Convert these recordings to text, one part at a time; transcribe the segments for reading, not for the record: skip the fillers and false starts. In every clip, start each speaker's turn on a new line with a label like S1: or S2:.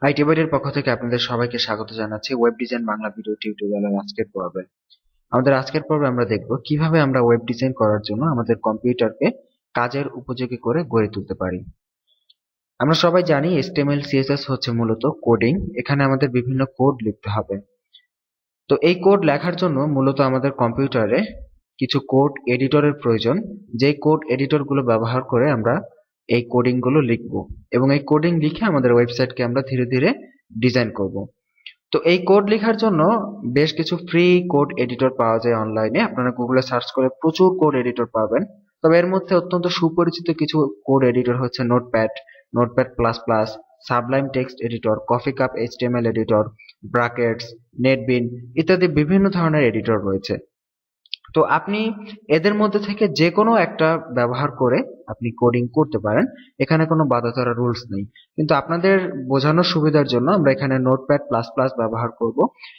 S1: IT বাইটের পক্ষ থেকে আপনাদের সবাইকে স্বাগত জানাচ্ছি ওয়েব ডিজাইন বাংলা ভিডিও টিউটোরিয়ালের আজকের পর্বে। আমাদের আজকের পর্বে আমরা দেখব কিভাবে আমরা ওয়েব ডিজাইন করার জন্য আমাদের কম্পিউটারকে কাজের উপযোগী করে গড়ে তুলতে পারি। আমরা সবাই জানি HTML CSS হচ্ছে মূলত কোডিং। এখানে আমাদের বিভিন্ন কোড লিখতে হবে। তো এই কোড লেখার জন্য মূলত আমাদের কম্পিউটারে কিছু কোড এডিটরের প্রয়োজন, যেই কোড এডিটরগুলো ব্যবহার করে আমরা এই কোডিং গুলো লিখবো এবং এই কোডিং লিখে আমাদের ওয়েবসাইটকে আমরা ধীরে ধীরে ডিজাইন করব। তো এই কোড লেখার জন্য বেশ কিছু ফ্রি কোড এডিটর পাওয়া যায় অনলাইনে। আপনারা গুগলে সার্চ করে প্রচুর কোড এডিটর পাবেন। তবে এর মধ্যে অত্যন্ত সুপরিচিত কিছু কোড এডিটর হচ্ছে Notepad, Notepad plus plus, Sublime Text editor, coffee cup HTML editor, brackets, NetBeans ইত্যাদি বিভিন্ন ধরনের এডিটর রয়েছে। তো আপনি এদের মধ্যে থেকে যে কোনো একটা ব্যবহার করে আপনি কোডিং করতে পারেন। এখানে কোনো বাধা ধরা রুলস নেই। কিন্তু আপনাদের বোঝানোর সুবিধার জন্য আমরা এখানে নোটপ্যাড প্লাস প্লাস ব্যবহার করব,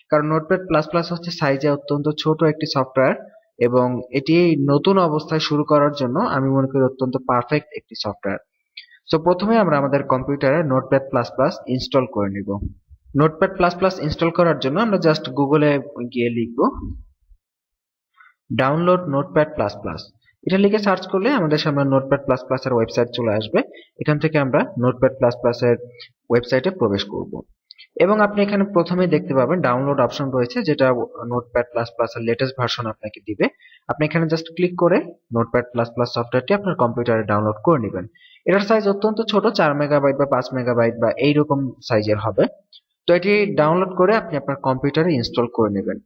S1: কারণ নোটপ্যাড প্লাস প্লাস হচ্ছে সাইজে অত্যন্ত ছোট একটি সফটওয়্যার এবং এটি নতুন অবস্থায় শুরু করার জন্য আমি মনে করি অত্যন্ত পারফেক্ট একটি সফটওয়্যার। তো প্রথমে আমরা আমাদের কম্পিউটারে নোটপ্যাড প্লাস প্লাস ইনস্টল করে নিব। নোটপ্যাড প্লাস প্লাস ইনস্টল করার জন্য আমরা জাস্ট গুগলে গিয়ে লিখব ডাউনলোড নোটপ্যাড প্লাস প্লাস। এটা লিখে সার্চ করলে আমাদের সামনে নোটপ্যাড প্লাস প্লাস এর ওয়েবসাইট চলে আসবে। এখান থেকে আমরা নোটপ্যাড প্লাস প্লাস এর ওয়েবসাইটে প্রবেশ করব এবং আপনি এখানে প্রথমেই দেখতে পাবেন ডাউনলোড অপশন রয়েছে, যেটা নোটপ্যাড প্লাস প্লাস এর লেটেস্ট ভার্সন আপনাকে দিবে। আপনি এখানে জাস্ট ক্লিক করে নোটপ্যাড প্লাস প্লাস সফটওয়্যারটি আপনার কম্পিউটারে ডাউনলোড করে নেবেন। এটার সাইজ অত্যন্ত ছোট, 4 মেগাবাইট বা 5 মেগাবাইট বা এইরকম সাইজের হবে। তো এটি ডাউনলোড করে আপনি আপনার কম্পিউটারে ইনস্টল করে নেবেন।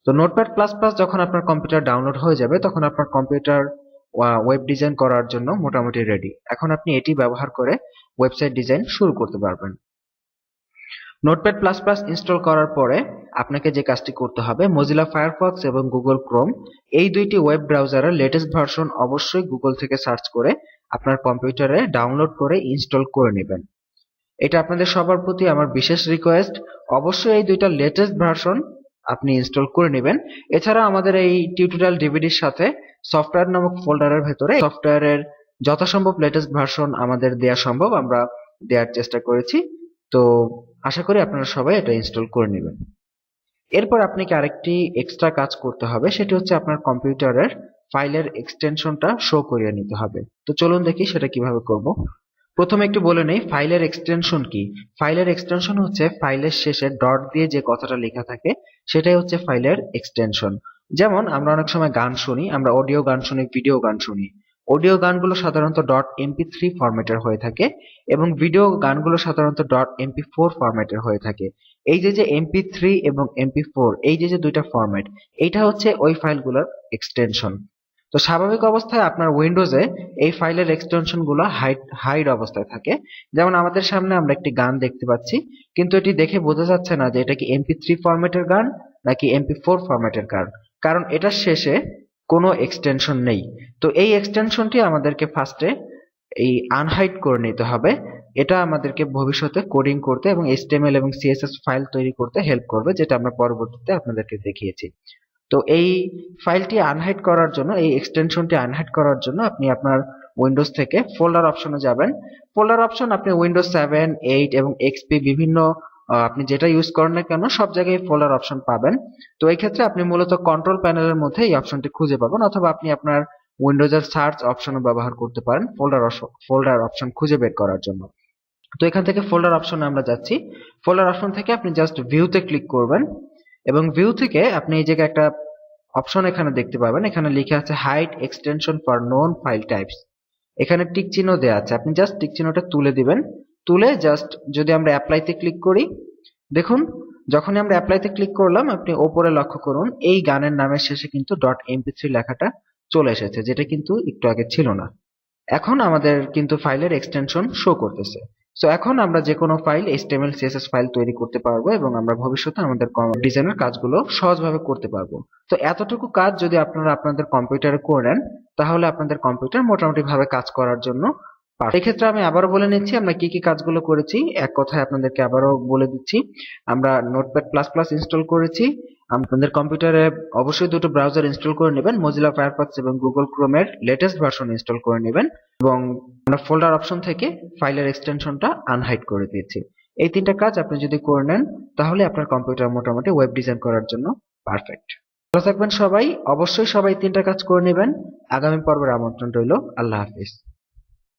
S1: তো নোটপ্যাড প্লাস প্লাস যখন আপনার কম্পিউটার ডাউনলোড হয়ে যাবে তখন আপনার কম্পিউটার ওয়েব ডিজাইন করার জন্য মোটামুটি রেডি। এখন আপনি এটি ব্যবহার করে ওয়েবসাইট ডিজাইন শুরু করতে পারবেন। নোটপ্যাড প্লাস প্লাস ইনস্টল করার পরে আপনাকে যে কাজটি করতে হবে, মজিলা ফায়ারফক্স এবং গুগল ক্রোম এই দুইটি ওয়েব ব্রাউজারের লেটেস্ট ভার্সন অবশ্যই গুগল থেকে সার্চ করে আপনার কম্পিউটারে ডাউনলোড করে ইনস্টল করে নেবেন। এটা আপনাদের সবার প্রতি আমার বিশেষ রিকোয়েস্ট, অবশ্যই এই দুইটা লেটেস্ট ভার্সন আপনি ইনস্টল করে নেবেন। এছাড়া আমাদের এই টিউটোরিয়াল ডিভিডির সাথে সফটওয়্যার নামক ফোল্ডারের ভেতরে সফটওয়্যারের যথাসম্ভব লেটেস্ট ভার্সন আমাদের দেওয়া সম্ভব, আমরা দেওয়ার চেষ্টা করেছি। তো আশা করি আপনারা সবাই এটা ইনস্টল করে নেবেন। এরপর আপনাকে আরেকটি এক্সট্রা কাজ করতে হবে, সেটি হচ্ছে আপনার কম্পিউটারের ফাইলের এক্সটেনশনটা শো করিয়ে নিতে হবে। তো চলুন দেখি সেটা কিভাবে করব। প্রথমে একটু বলে নেই ফাইলের এক্সটেনশন কি। ফাইলের এক্সটেনশন হচ্ছে ফাইলের শেষে ডট দিয়ে যে কথাটা লেখা থাকে সেটাই হচ্ছে ফাইলের এক্সটেনশন। যেমন আমরা অনেক সময় গান শুনি, আমরা অডিও গান শুনি, ভিডিও গান শুনি। অডিও গানগুলো সাধারণত .mp3 ফরম্যাটের হয়ে থাকে এবং ভিডিও গানগুলো সাধারণত .mp4 ফরম্যাটের হয়ে থাকে। এই যে mp3 এবং mp4 এই যে দুইটা ফরম্যাট, এইটা হচ্ছে ওই ফাইলগুলোর এক্সটেনশন। তো স্বাভাবিক অবস্থায় আপনার উইন্ডোজে এই ফাইলের এক্সটেনশন গুলো হাইড অবস্থায় থাকে। যেমন আমাদের সামনে আমরা একটি গান দেখতে পাচ্ছি, কিন্তু এটি দেখে বোঝা যাচ্ছে না যে এটা কি mp3 ফরম্যাটের গান নাকি mp4 ফরম্যাটের গান, কারণ এটার শেষে কোনো এক্সটেনশন নেই। তো এই এক্সটেনশনটি আমাদেরকে ফার্স্টে এই আনহাইড করে নিতে হবে। এটা আমাদেরকে ভবিষ্যতে কোডিং করতে এবং HTML এবং CSS ফাইল তৈরি করতে হেল্প করবে, যেটা আমরা পরবর্তীতে আপনাদেরকে দেখিয়েছি। তো এই ফাইলটি আনহাইড করার জন্য, এই এক্সটেনশনটি আনহাইড করার জন্য আপনি আপনার উইন্ডোজ থেকে ফোল্ডার অপশনে যাবেন। ফোল্ডার অপশন আপনি উইন্ডোজ 7, 8 এবং XP বিভিন্ন আপনি যেটা ইউজ করেন না কেন সব জায়গায় ফোল্ডার অপশন পাবেন। তো এই ক্ষেত্রে আপনি মূলত কন্ট্রোল প্যানেলের মধ্যে এই অপশনটি খুঁজে পাবেন, অথবা আপনি আপনার উইন্ডোজের সার্চ অপশনও ব্যবহার করতে পারেন ফোল্ডার অপশন খুঁজে বের করার জন্য। তো এখান থেকে ফোল্ডার অপশনে আমরা যাচ্ছি। ফোল্ডার অপশন থেকে আপনি জাস্ট ভিউতে ক্লিক করবেন এবং ভিউ থেকে আপনি এই জায়গায় একটা অপশন এখানে দেখতে পাবেন, এখানে লেখা আছে hide extension for known file types. এখানে টিক চিহ্ন দেওয়া আছে, আপনি জাস্ট টিক চিহ্নটা তুলে দিবেন। তুলে জাস্ট যদি আমরা অ্যাপ্লাইতে ক্লিক করি, দেখুন যখনই আমরা অ্যাপ্লাইতে ক্লিক করলাম আপনি ওপরে লক্ষ্য করুন এই গানের নামের শেষে কিন্তু .mp3 লেখাটা চলে এসেছে, যেটা কিন্তু একটু আগে ছিল না। এখন আমাদের কিন্তু ফাইলের এক্সটেনশন শো করতেছে। সো এখন আমরা যে কোনো ফাইল HTML CSS ফাইল তৈরি করতে পারবো এবং আমরা ভবিষ্যতে আমাদের ডিজাইনের কাজগুলো সহজভাবে করতে পারবো। তো এতটুকু কাজ যদি আপনারা আপনাদের কম্পিউটারে করে নেন তাহলে আপনাদের কম্পিউটার মোটামুটি ভাবে কাজ করার জন্য পারফেক্ট। এক্ষেত্রে আমি আবারও বলে নিচ্ছি আমরা কি কি কাজগুলো করেছি। এক কথায় আপনাদেরকে আবারও বলে দিচ্ছি, আমরা নোটপ্যাড প্লাস প্লাস ইনস্টল করেছি, আপনাদের কম্পিউটারে অবশ্যই দুটো ব্রাউজার ইনস্টল করে নেবেন, মজিলা ফায়ারফক্স এবং গুগল ক্রোমের লেটেস্ট ভার্সন ইনস্টল করে নেবেন এবং আমরা ফোল্ডার অপশন থেকে ফাইলের এক্সটেনশনটা আনহাইড করে দিয়েছি। এই তিনটা কাজ আপনি যদি করে নেন তাহলে আপনার কম্পিউটার মোটামুটি ওয়েব ডিজাইন করার জন্য পারফেক্ট। ভালো থাকবেন সবাই, অবশ্যই সবাই তিনটা কাজ করে নেবেন। আগামী পর্বের আমন্ত্রণ রইল। আল্লাহ হাফিজ।